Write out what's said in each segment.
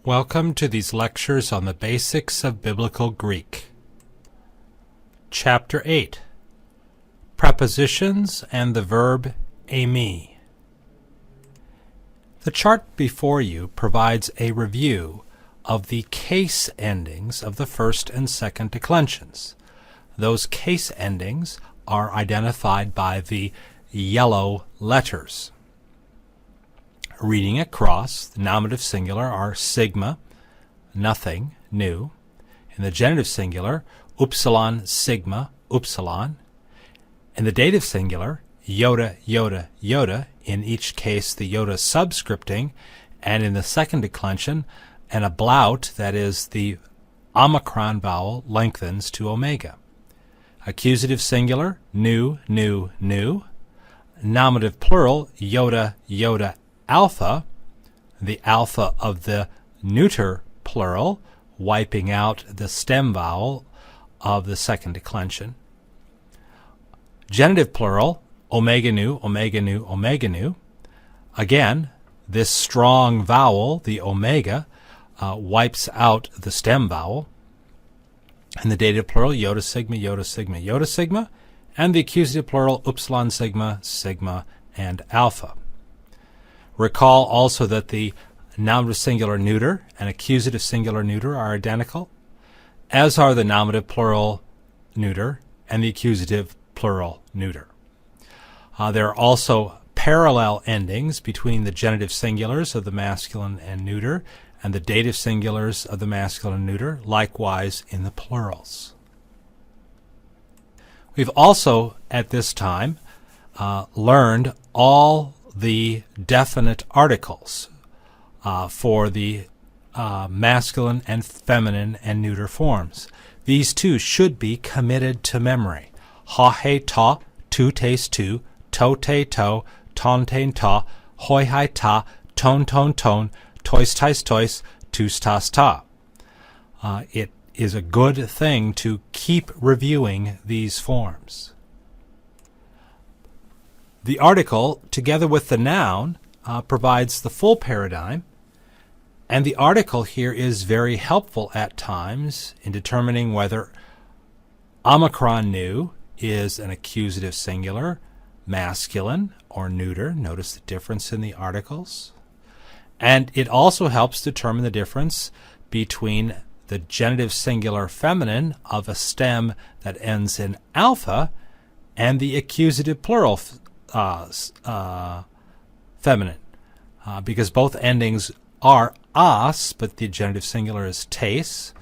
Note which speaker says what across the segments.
Speaker 1: Welcome to these lectures on the basics of Biblical Greek. Chapter 8. Prepositions and the verb eimi. The chart before you provides a review of the case endings of the first and second declensions. Those case endings are identified by the yellow letters. Reading across, the nominative singular are sigma, nothing, new. In the genitive singular, upsilon, sigma, upsilon. In the dative singular, iota, iota, iota, in each case the iota subscripting, and in the second declension, an ablaut, that is the omicron vowel, lengthens to omega. Accusative singular, new, new, new. Nominative plural, iota, iota, alpha, the alpha of the neuter plural, wiping out the stem vowel of the second declension. Genitive plural, omega nu, omega nu, omega nu. Again, this strong vowel, the omega, wipes out the stem vowel. And the dative plural, iota sigma, iota sigma, iota sigma. And the accusative plural, upsilon sigma, sigma, and alpha. Recall also that the nominative singular neuter and accusative singular neuter are identical, as are the nominative plural neuter and the accusative plural neuter. There are also parallel endings between the genitive singulars of the masculine and neuter and the dative singulars of the masculine and neuter, likewise in the plurals. We've also, at this time, learned all the definite articles for the masculine and feminine and neuter forms. These two should be committed to memory. Ha he ta, tu tes tu, to te to, ton ten ta, hoi hai ta, ton ton ton, tois tais tois, tus tas ta. It is a good thing to keep reviewing these forms. The article, together with the noun, provides the full paradigm, and the article here is very helpful at times in determining whether omicron nu is an accusative singular, masculine, or neuter. Notice the difference in the articles. And it also helps determine the difference between the genitive singular feminine of a stem that ends in alpha and the accusative plural feminine, because both endings are as, but the genitive singular is tes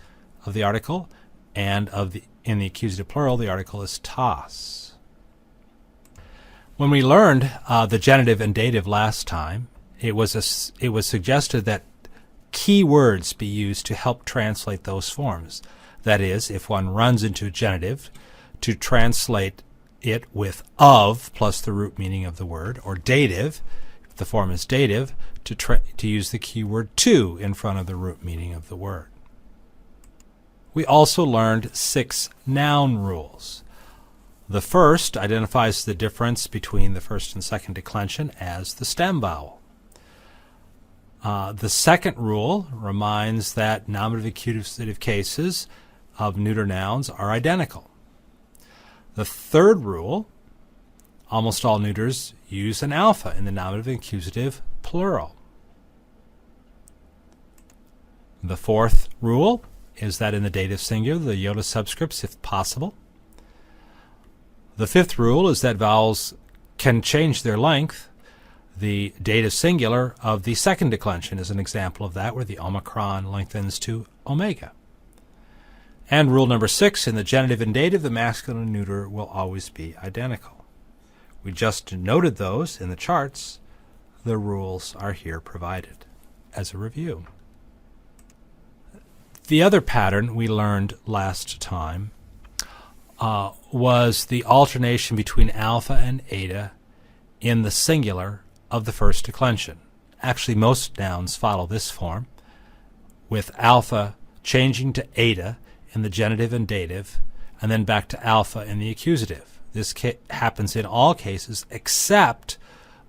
Speaker 1: of the article, and in the accusative plural the article is tas. When we learned the genitive and dative last time, it was suggested that key words be used to help translate those forms. That is, if one runs into a genitive, to translate it with of plus the root meaning of the word, or dative, if the form is dative, to use the keyword to in front of the root meaning of the word. We also learned 6 noun rules. The first identifies the difference between the first and second declension as the stem vowel. The second rule reminds that nominative accusative cases of neuter nouns are identical. The third rule, almost all neuters use an alpha in the nominative and accusative plural. The fourth rule is that in the dative singular, the iota subscripts if possible. The fifth rule is that vowels can change their length. The dative singular of the second declension is an example of that, where the omicron lengthens to omega. And rule number 6, in the genitive and dative, the masculine and neuter will always be identical. We just noted those in the charts. The rules are here provided as a review. The other pattern we learned last time was the alternation between alpha and eta in the singular of the first declension. Actually, most nouns follow this form, with alpha changing to eta in the genitive and dative, and then back to alpha in the accusative. This happens in all cases except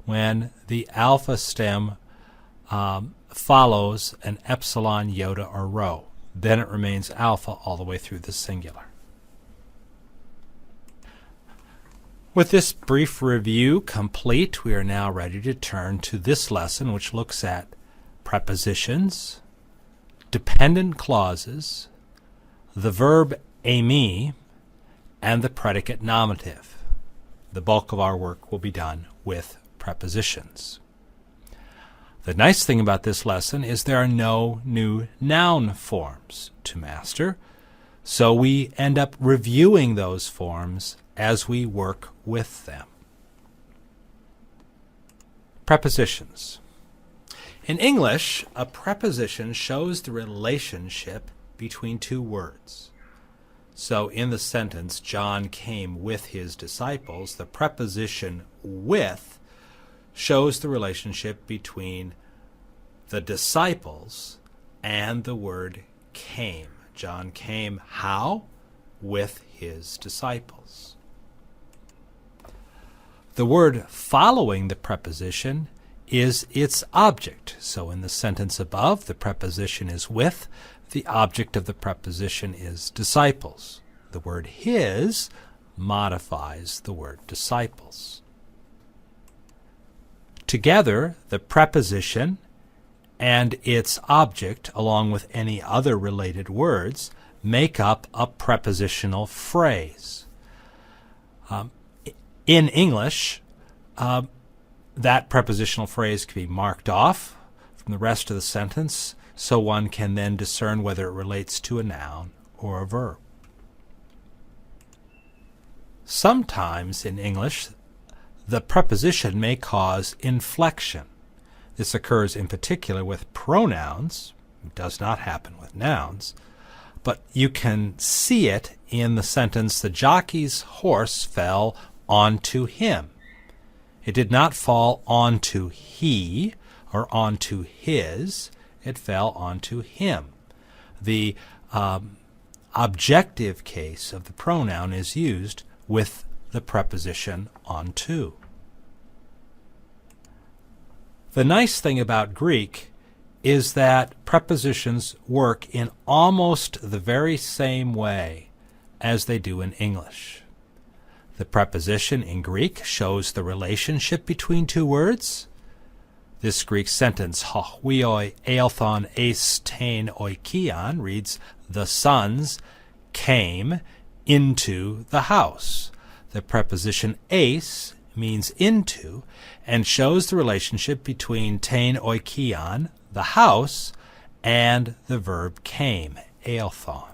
Speaker 1: when the alpha stem follows an epsilon, iota, or rho. Then it remains alpha all the way through the singular. With this brief review complete, we are now ready to turn to this lesson, which looks at prepositions, dependent clauses, the verb aimer, and the predicate nominative. The bulk of our work will be done with prepositions. The nice thing about this lesson is there are no new noun forms to master, so we end up reviewing those forms as we work with them. Prepositions. In English, a preposition shows the relationship between two words. So in the sentence, John came with his disciples, the preposition with shows the relationship between the disciples and the word came. John came how? With his disciples. The word following the preposition is its object. So in the sentence above, the preposition is with, the object of the preposition is disciples. The word his modifies the word disciples. Together, the preposition and its object, along with any other related words, make up a prepositional phrase. In English, that prepositional phrase can be marked off from the rest of the sentence, so one can then discern whether it relates to a noun or a verb. Sometimes in English, the preposition may cause inflection. This occurs in particular with pronouns. It does not happen with nouns. But you can see it in the sentence, the jockey's horse fell onto him. It did not fall onto he or onto his. It fell onto him. The objective case of the pronoun is used with the preposition onto. The nice thing about Greek is that prepositions work in almost the very same way as they do in English. The preposition in Greek shows the relationship between two words. This Greek sentence, ho huioi eilthon eis tein oikion, reads, the sons came into the house. The preposition eis means into and shows the relationship between tein oikion, the house, and the verb came, eilthon.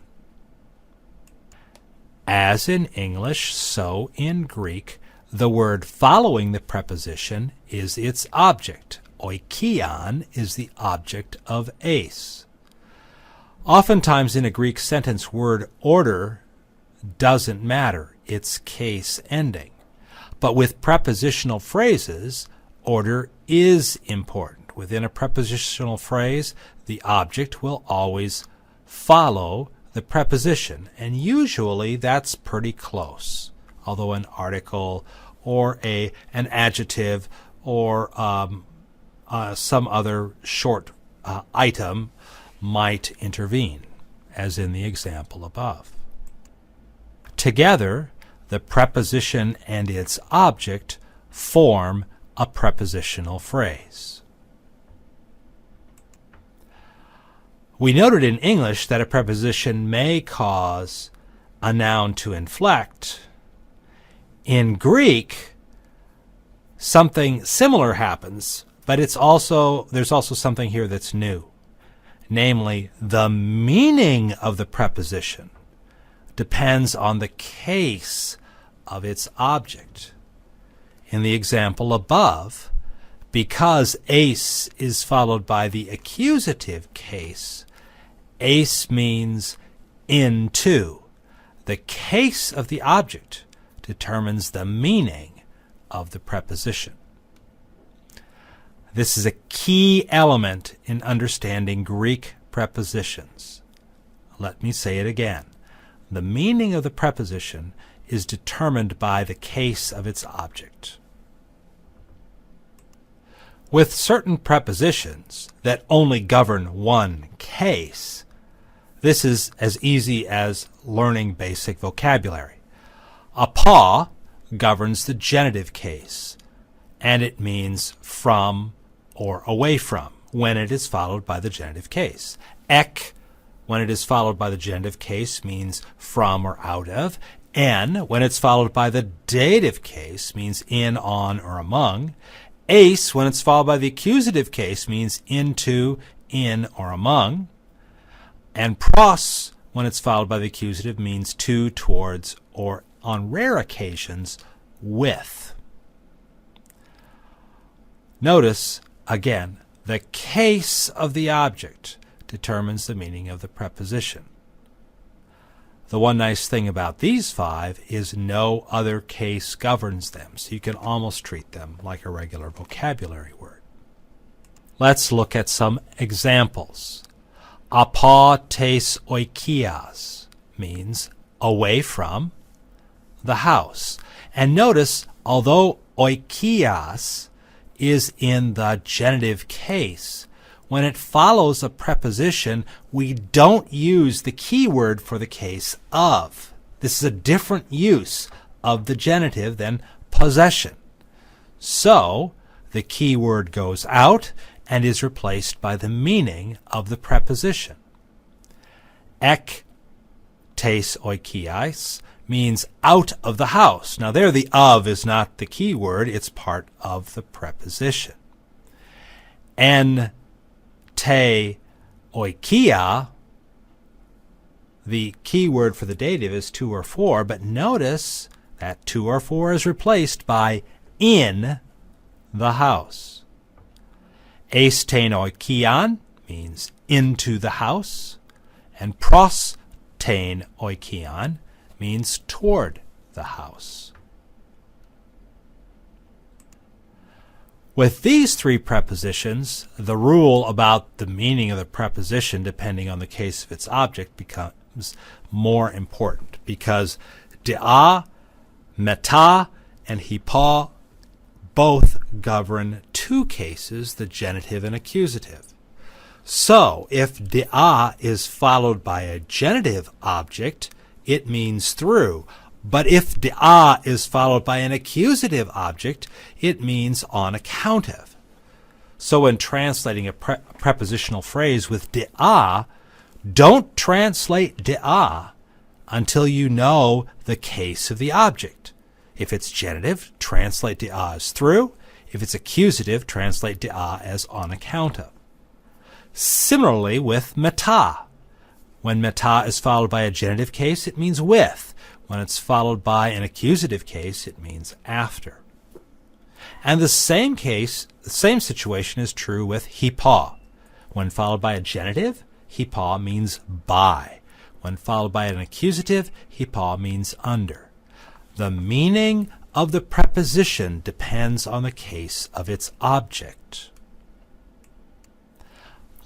Speaker 1: As in English, so in Greek, the word following the preposition is its object. Oikion is the object of eis. Oftentimes in a Greek sentence, word order doesn't matter. It's case ending. But with prepositional phrases, order is important. Within a prepositional phrase, the object will always follow the preposition, and usually that's pretty close. Although an article or an adjective or some other short item might intervene, as in the example above. Together, the preposition and its object form a prepositional phrase. We noted in English that a preposition may cause a noun to inflect. In Greek, something similar happens, but there's also something here that's new. Namely, the meaning of the preposition depends on the case of its object. In the example above, because eis is followed by the accusative case, eis means into. The case of the object determines the meaning of the preposition. This is a key element in understanding Greek prepositions. Let me say it again. The meaning of the preposition is determined by the case of its object. With certain prepositions that only govern one case, this is as easy as learning basic vocabulary. A paw governs the genitive case, and it means from or away from when it is followed by the genitive case. Ek, when it is followed by the genitive case, means from or out of. En, when it's followed by the dative case, means in, on, or among. Ace, when it's followed by the accusative case, means into, in, or among. And pros, when it's followed by the accusative, means to, towards, or on rare occasions, with. Notice, again, the case of the object determines the meaning of the preposition. The one nice thing about these 5 is no other case governs them, so you can almost treat them like a regular vocabulary word. Let's look at some examples. Apa tes oikias means away from the house. And notice, although oikias is in the genitive case, when it follows a preposition, we don't use the keyword for the case of. This is a different use of the genitive than possession. So, the keyword goes out and is replaced by the meaning of the preposition. Ek tes oikias means out of the house. Now there the of is not the keyword, it's part of the preposition. En te oikia, the key word for the dative is to or for, but notice that to or for is replaced by in the house. Eis tein oikian means into the house, and pros tein oikian means toward the house. With these 3 prepositions, the rule about the meaning of the preposition depending on the case of its object becomes more important, because dea, meta, and hipa both govern 2 cases, the genitive and accusative. So, if dea is followed by a genitive object, it means through. But if dea is followed by an accusative object, it means on account of. So when translating a prepositional phrase with dea, don't translate dea until you know the case of the object. If it's genitive, translate dea as through. If it's accusative, translate dea as on account of. Similarly with meta. When meta is followed by a genitive case, it means with. When it's followed by an accusative case, it means after. And the same situation is true with hipa. When followed by a genitive, hipa means by. When followed by an accusative, hipa means under. The meaning of the preposition depends on the case of its object.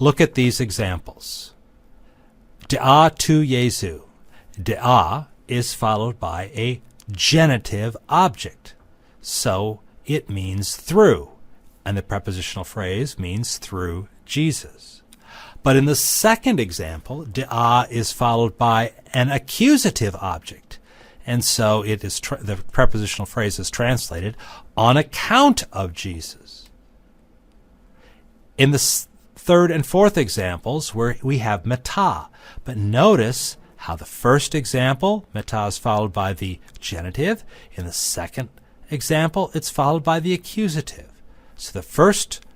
Speaker 1: Look at these examples. Dea tu Jesu. Dea is followed by a genitive object, so it means through, and the prepositional phrase means through Jesus. But in the second example, dea is followed by an accusative object, and so it is the prepositional phrase is translated on account of Jesus. In the third and fourth examples, where we have meta, but notice how the first example, meta, is followed by the genitive. In the second example, it's followed by the accusative. So the first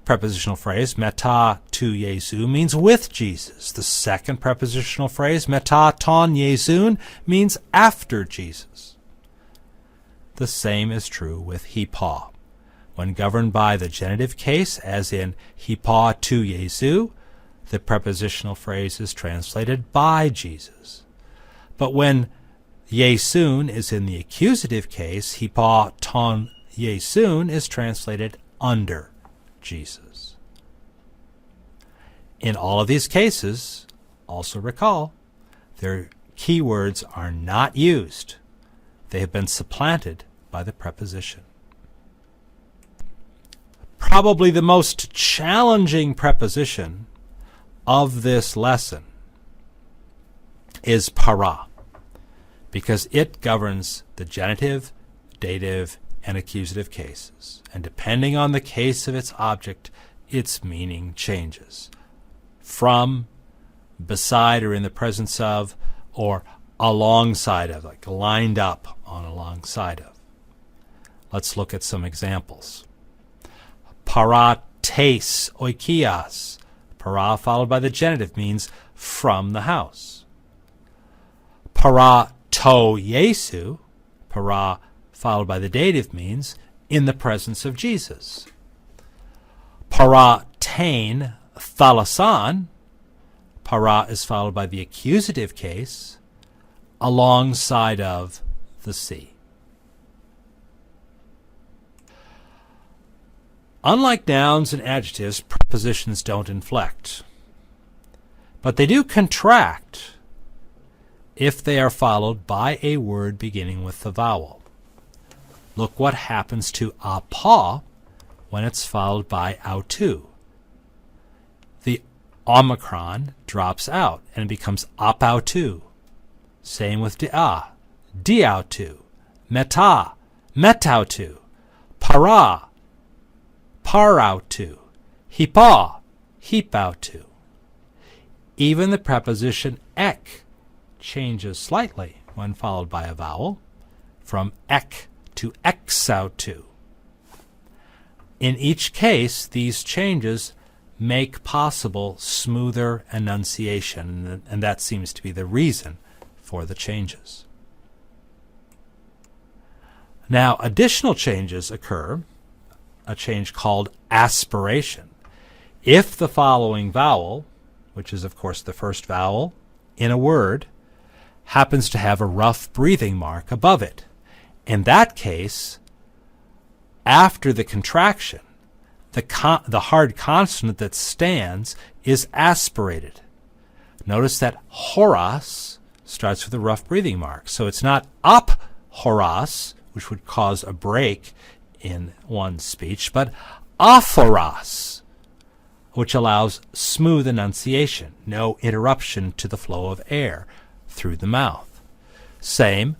Speaker 1: prepositional phrase, meta tu Jesu, means with Jesus. The second prepositional phrase, meta ton Jesun, means after Jesus. The same is true with hipa. When governed by the genitive case, as in hipa tu Jesu, the prepositional phrase is translated by Jesus. But when Jesun is in the accusative case, hipa ton Jesun is translated under Jesus. In all of these cases, also recall, their keywords are not used. They have been supplanted by the preposition. Probably the most challenging preposition of this lesson is para, because it governs the genitive, dative, and accusative cases. And depending on the case of its object, its meaning changes. From, beside or in the presence of, or alongside of, like lined up on alongside of. Let's look at some examples. Para tes oikias. Para followed by the genitive means from the house. Para to Jesu. Para followed by the dative means in the presence of Jesus. Para tain thalasan. Para is followed by the accusative case alongside of the sea. Unlike nouns and adjectives, prepositions don't inflect, but they do contract if they are followed by a word beginning with the vowel. Look what happens to apa when it's followed by autu. The omicron drops out and it becomes apautu. Same with dia, diautu, meta, metautu, para, parautu, hipa, hipautu. Even the preposition ek changes slightly when followed by a vowel, from ek to exautu. In each case, these changes make possible smoother enunciation, and that seems to be the reason for the changes. Now, additional changes occur, a change called aspiration. If the following vowel, which is of course the first vowel in a word, happens to have a rough breathing mark above it, in that case, after the contraction, the hard consonant that stands is aspirated. Notice that horas starts with a rough breathing mark. So it's not up horas, which would cause a break in one's speech, but aphoras, which allows smooth enunciation, no interruption to the flow of air through the mouth. Same,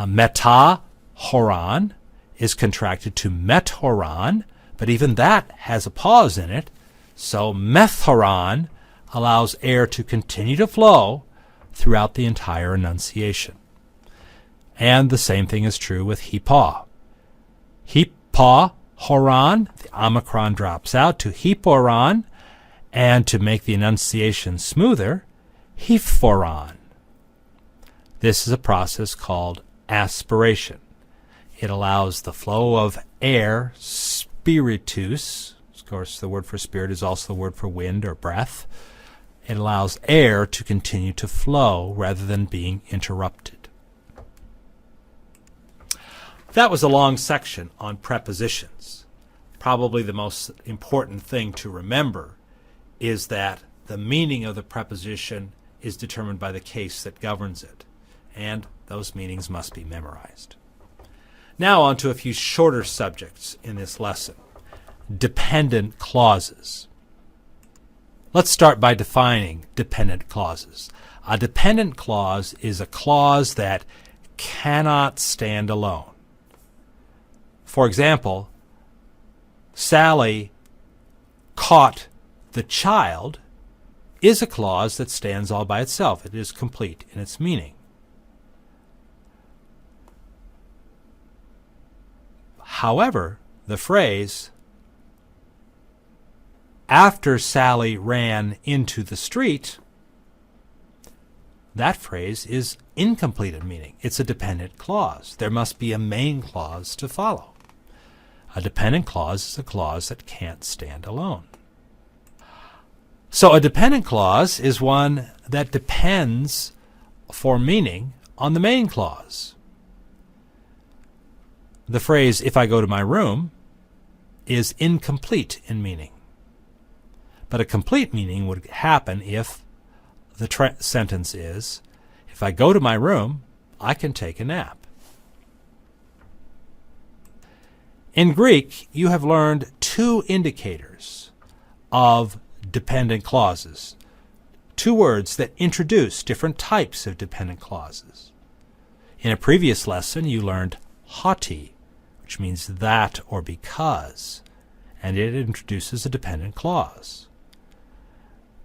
Speaker 1: meta horan is contracted to methoran, but even that has a pause in it, so methoran allows air to continue to flow throughout the entire enunciation. And the same thing is true with hipa. Hipa horan, the omicron drops out to hiporan, and to make the enunciation smoother, hiphoran. This is a process called aspiration. It allows the flow of air, spiritus, of course the word for spirit is also the word for wind or breath. It allows air to continue to flow rather than being interrupted. That was a long section on prepositions. Probably the most important thing to remember is that the meaning of the preposition is determined by the case that governs it, and those meanings must be memorized. Now on to a few shorter subjects in this lesson. Dependent clauses. Let's start by defining dependent clauses. A dependent clause is a clause that cannot stand alone. For example, Sally caught the child is a clause that stands all by itself. It is complete in its meaning. However, the phrase, after Sally ran into the street, that phrase is incomplete in meaning. It's a dependent clause. There must be a main clause to follow. A dependent clause is a clause that can't stand alone. So a dependent clause is one that depends for meaning on the main clause. The phrase, if I go to my room, is incomplete in meaning. But a complete meaning would happen if the sentence is, if I go to my room, I can take a nap. In Greek, you have learned two indicators of dependent clauses, two words that introduce different types of dependent clauses. In a previous lesson, you learned hoti, which means that or because, and it introduces a dependent clause.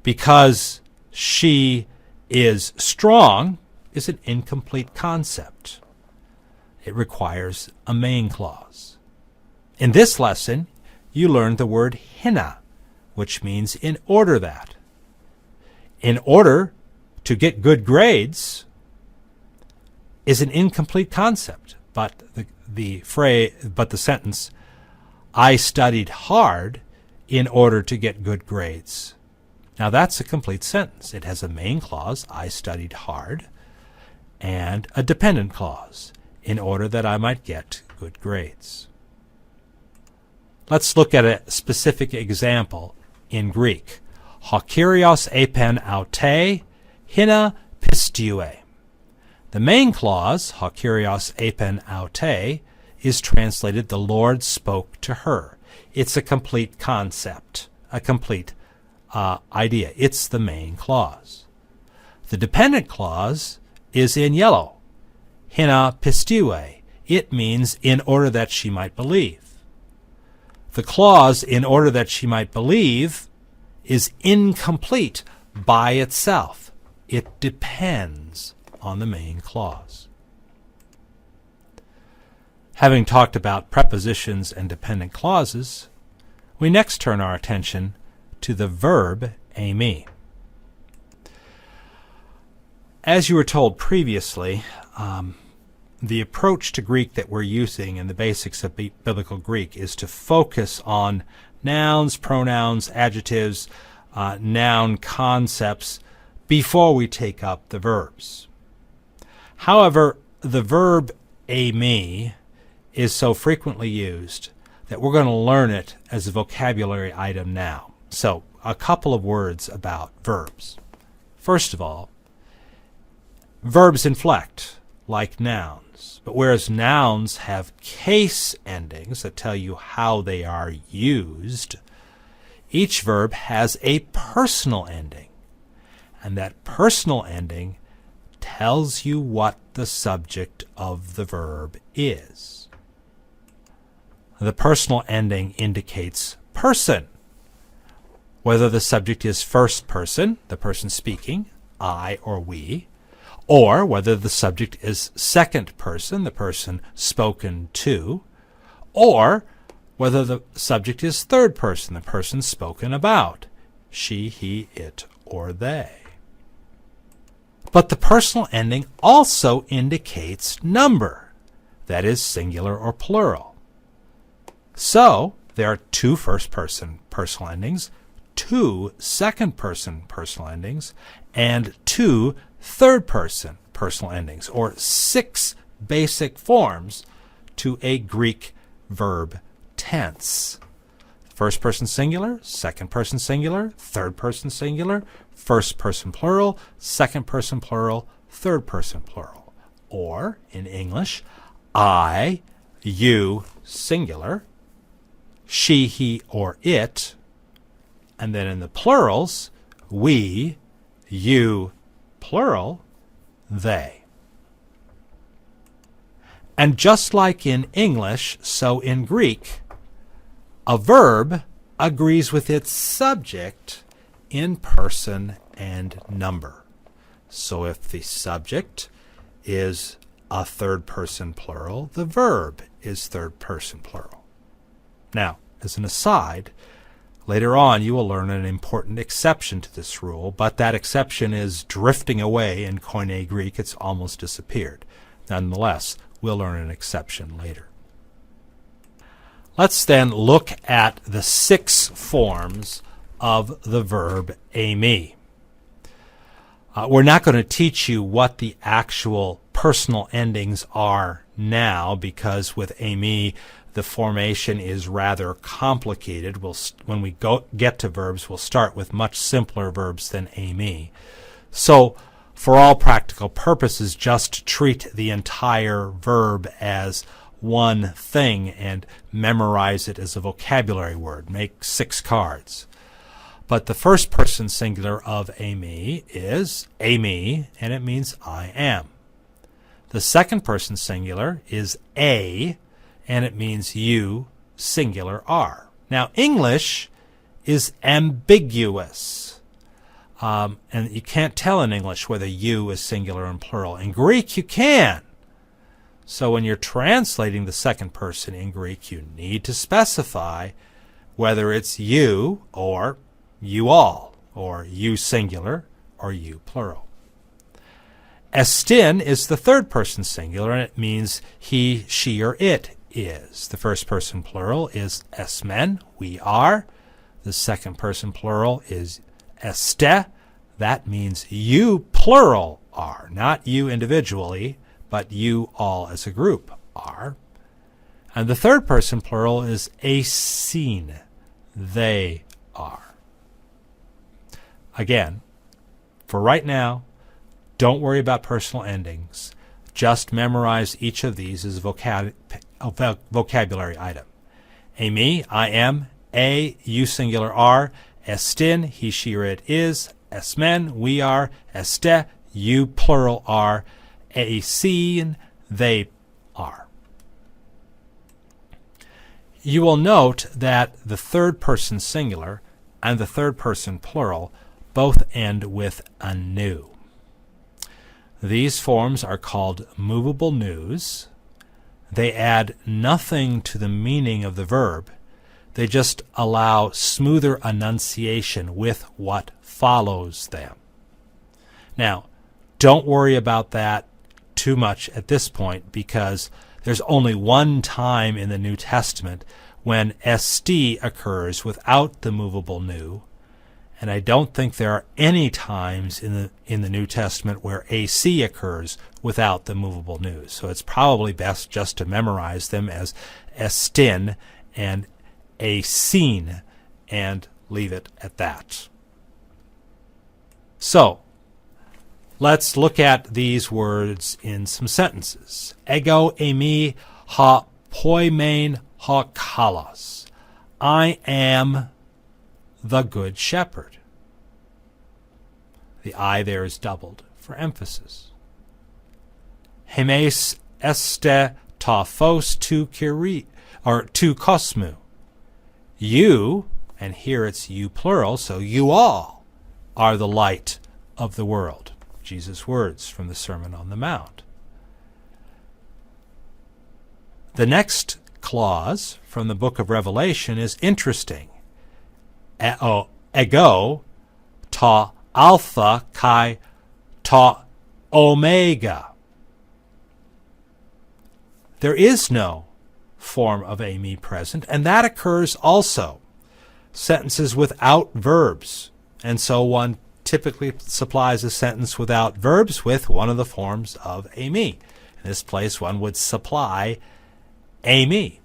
Speaker 1: Because she is strong is an incomplete concept. It requires a main clause. In this lesson, you learned the word hina, which means in order that. In order to get good grades is an incomplete concept, but the sentence, I studied hard in order to get good grades. Now that's a complete sentence. It has a main clause, I studied hard, and a dependent clause, in order that I might get good grades. Let's look at a specific example in Greek. Ho kyrios epen aute, hina pistiue. The main clause, ho kyrios epen aute, is translated the Lord spoke to her. It's a complete concept, a complete idea. It's the main clause. The dependent clause is in yellow. Hina pistiue. It means in order that she might believe. The clause in order that she might believe is incomplete by itself. It depends on the main clause. Having talked about prepositions and dependent clauses, we next turn our attention to the verb eimi. As you were told previously, the approach to Greek that we're using in the basics of biblical Greek is to focus on nouns, pronouns, adjectives, noun concepts before we take up the verbs. However, the verb eimi is so frequently used that we're going to learn it as a vocabulary item now. So, a couple of words about verbs. First of all, verbs inflect like nouns, but whereas nouns have case endings that tell you how they are used, each verb has a personal ending, and that personal ending tells you what the subject of the verb is. The personal ending indicates person, whether the subject is first person, the person speaking, I or we, or whether the subject is second person, the person spoken to, or whether the subject is third person, the person spoken about, she, he, it, or they. But the personal ending also indicates number, that is singular or plural. So, there are two first-person personal endings, two second-person personal endings, and two third-person personal endings, or 6 basic forms to a Greek verb tense. First-person singular, second-person singular, third-person singular, first-person plural, second-person plural, third-person plural. Or, in English, I, you, singular, she, he, or it, and then in the plurals, we, you, plural, they. And just like in English, so in Greek, a verb agrees with its subject in person and number. So if the subject is a third-person plural, the verb is third-person plural. Now, as an aside, later on you will learn an important exception to this rule, but that exception is drifting away in Koine Greek. It's almost disappeared. Nonetheless, we'll learn an exception later. Let's then look at the 6 forms of the verb eimi. We're not going to teach you what the actual personal endings are now, because with eimi the formation is rather complicated. When we get to verbs, we'll start with much simpler verbs than eimi. So, for all practical purposes, just treat the entire verb as one thing and memorize it as a vocabulary word, make 6 cards. But the first person singular of a me is a me, and it means I am. The second person singular is a, and it means you, singular, are. Now, English is ambiguous. And you can't tell in English whether you is singular and plural. In Greek, you can. So when you're translating the second person in Greek, you need to specify whether it's you or you all, or you singular or you plural. Estin is the third person singular, and it means he, she, or it is. The first person plural is esmen, we are. The second person plural is este. That means you, plural, are. Not you individually, but you all as a group are. And the third person plural is esin, they are. Again, for right now, don't worry about personal endings. Just memorize each of these as a vocabulary item. A me, I am. A, you singular, are. Estin, he, she, or it is. Esmen, we are. Este, you plural, are. Esin, they are. You will note that the third person singular and the third person plural both end with anu. These forms are called movable news. They add nothing to the meaning of the verb. They just allow smoother enunciation with what follows them. Now, don't worry about that too much at this point, because there's only one time in the New Testament when st occurs without the movable nu, and I don't think there are any times in the New Testament where ac occurs without the movable nu. So it's probably best just to memorize them as estin and esin and leave it at that. So let's look at these words in some sentences. Ego eimi ha poimen ha kalos. I am the good shepherd. The I there is doubled for emphasis. Hemes este ta phos tu kiri, or tu kosmu. You, and here it's you plural, so you all are the light of the world. Jesus' words from the Sermon on the Mount. The next clause from the book of Revelation is interesting. Ego ta alpha kai ta omega. There is no form of a me present, and that occurs also. Sentences without verbs, and so one typically supplies a sentence without verbs with one of the forms of a me. In this place, one would supply a me.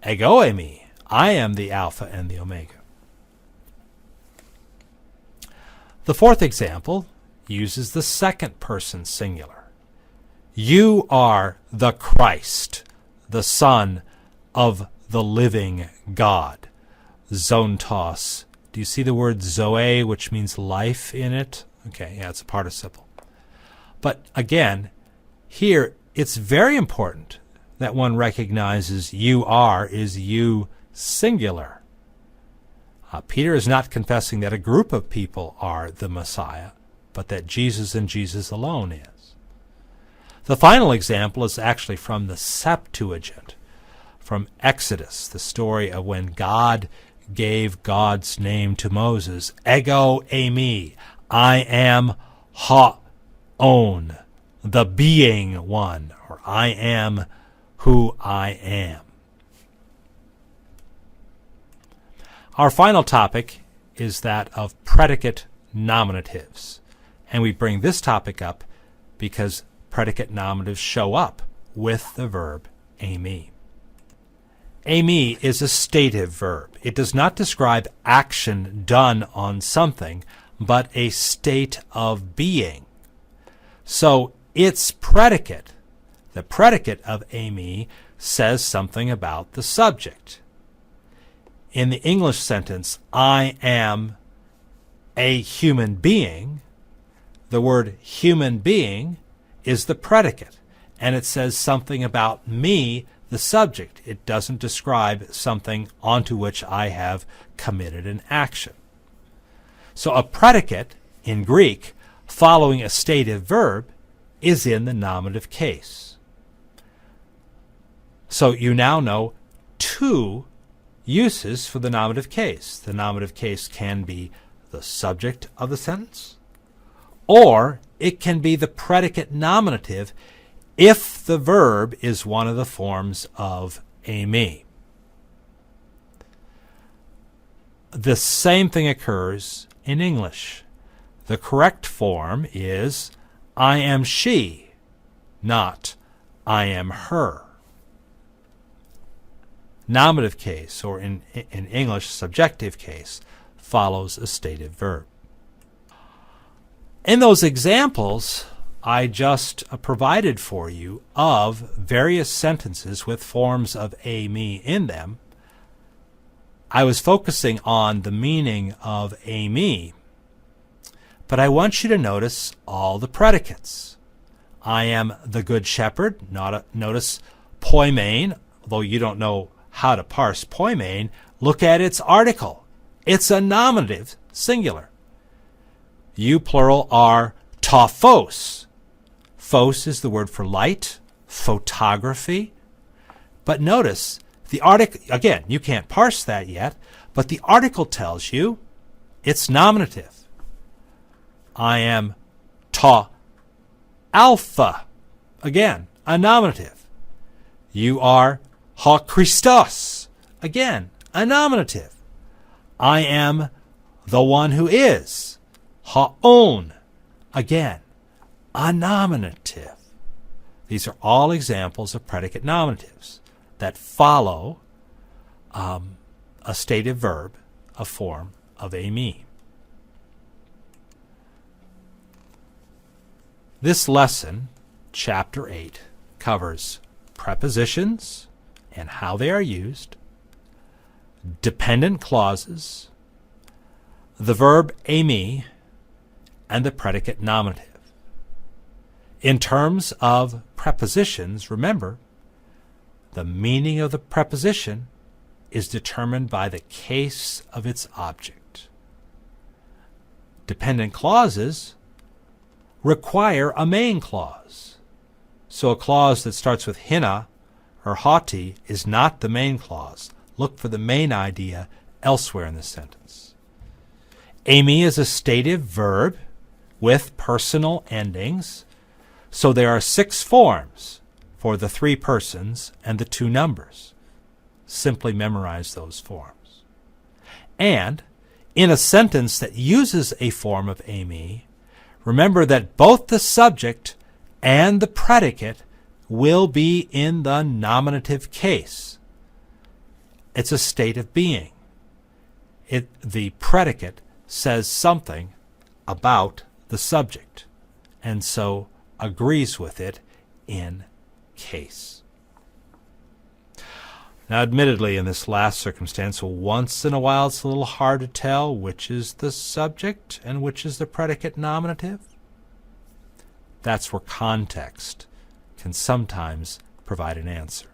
Speaker 1: Ego e me. I am the Alpha and the Omega. The fourth example uses the second person singular. You are the Christ, the Son of the living God. Zontos. Do you see the word zoe, which means life, in it? Okay, yeah, it's a participle. But again, here it's very important that one recognizes you are is you singular. Peter is not confessing that a group of people are the Messiah, but that Jesus and Jesus alone is. The final example is actually from the Septuagint, from Exodus, the story of when God gave God's name to Moses. Ego eimi, I am ha-on, the being one, or I am who I am. Our final topic is that of predicate nominatives, and we bring this topic up because predicate nominatives show up with the verb eimi. Eimi is a stative verb. It does not describe action done on something, but a state of being. So its predicate, The predicate of a me says something about the subject. In the English sentence, I am a human being, the word human being is the predicate, and it says something about me, the subject. It doesn't describe something onto which I have committed an action. So a predicate in Greek following a stative verb is in the nominative case. So you now know two uses for the nominative case. The nominative case can be the subject of the sentence, or it can be the predicate nominative if the verb is one of the forms of a me. The same thing occurs in English. The correct form is I am she, not I am her. Nominative case, or in English, subjective case, follows a stative verb. In those examples I just provided for you of various sentences with forms of a me in them, I was focusing on the meaning of a me, but I want you to notice all the predicates. I am the good shepherd. Notice poimen, although you don't know how to parse poimen, look at its article. It's a nominative, singular. You, plural, are tophos. Phos is the word for light, photography. But notice, the article, again, you can't parse that yet, but the article tells you it's nominative. I am ta alpha. Again, a nominative. You are ha Christos. Again, a nominative. I am the one who is. Ha-on. Again, a nominative. These are all examples of predicate nominatives that follow a stative verb, a form of a me. This lesson, Chapter 8, covers prepositions and how they are used, dependent clauses, the verb a me, and the predicate nominative. In terms of prepositions, remember, the meaning of the preposition is determined by the case of its object. Dependent clauses require a main clause. So a clause that starts with hina or haughty is not the main clause. Look for the main idea elsewhere in the sentence. A me is a stative verb with personal endings. So there are 6 forms for the 3 persons and the 2 numbers. Simply memorize those forms. And in a sentence that uses a form of a me, remember that both the subject and the predicate will be in the nominative case. It's a state of being. The predicate says something about the subject, and so agrees with it in case. Now, admittedly, in this last circumstance, once in a while it's a little hard to tell which is the subject and which is the predicate nominative. That's where context can sometimes provide an answer.